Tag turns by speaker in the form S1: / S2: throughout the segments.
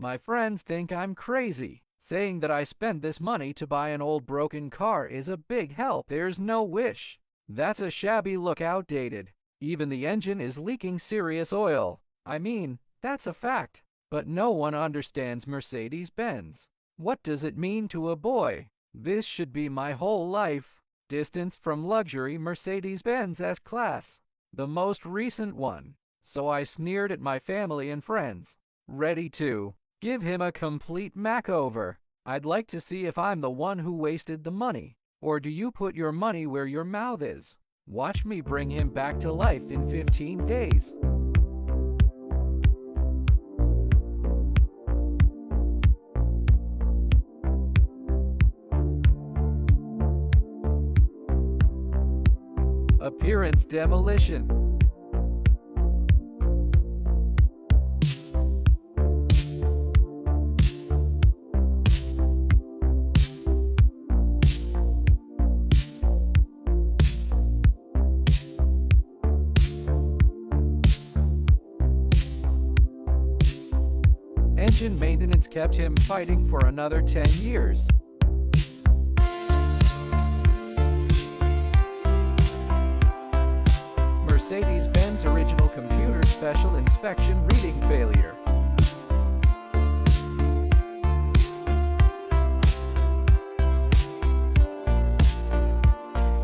S1: My friends think I'm crazy. Saying that I spent this money to buy an old broken car is a big help. There's no wish. That's a shabby look, outdated. Even the engine is leaking serious oil. I mean, that's a fact. But no one understands Mercedes-Benz. What does it mean to a boy? This should be my whole life. Distanced from luxury Mercedes-Benz S-Class. The most recent one. So I sneered at my family and friends. Ready to give him a complete makeover. I'd like to see if I'm the one who wasted the money. Or do you put your money where your mouth is? Watch me bring him back to life in 15 days. Appearance demolition. Engine maintenance kept him fighting for another 10 years. Mercedes-Benz original computer special inspection reading failure.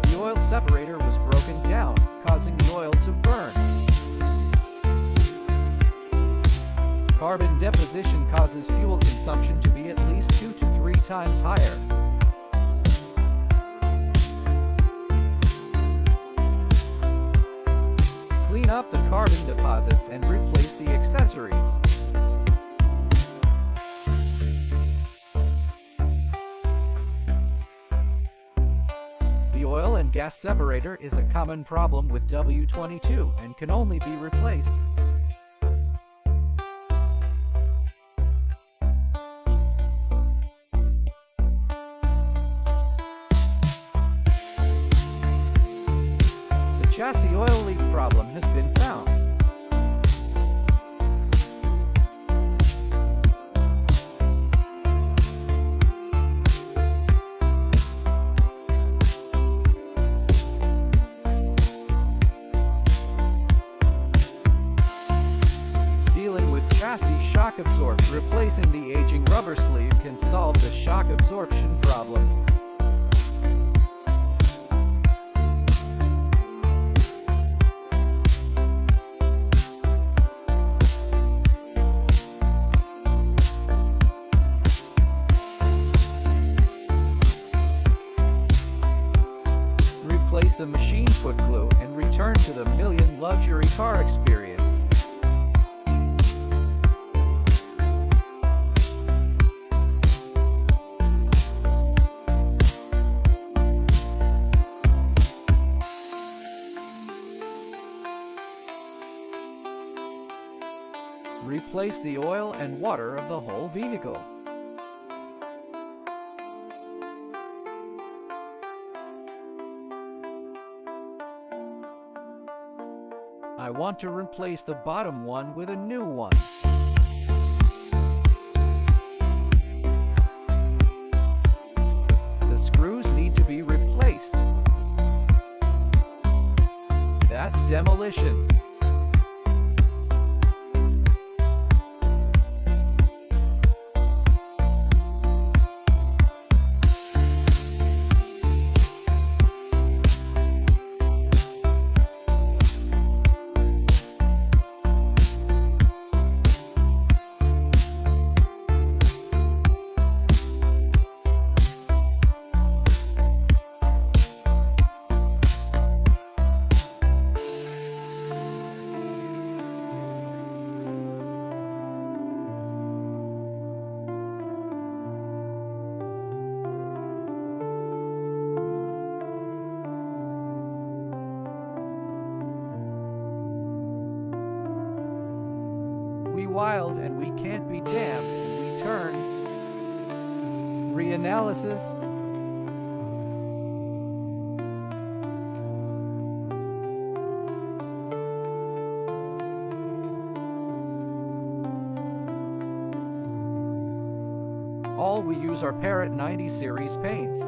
S1: The oil separator was broken down, causing the oil to burn. Carbon deposition causes fuel consumption to be at least 2 to 3 times higher. Clean up the carbon deposits and replace the accessories. The oil and gas separator is a common problem with W22 and can only be replaced. Chassis oil leak problem has been found. Dealing with chassis shock absorption, replacing the aging rubber sleeve can solve the shock absorption problem. Replace the machine foot glue and return to the million luxury car experience. Replace the oil and water of the whole vehicle. I want to replace the bottom one with a new one. The screws need to be replaced. That's demolition. We wild and we can't be damned, and we turn. Reanalysis. All we use are Parrot 90 series paints.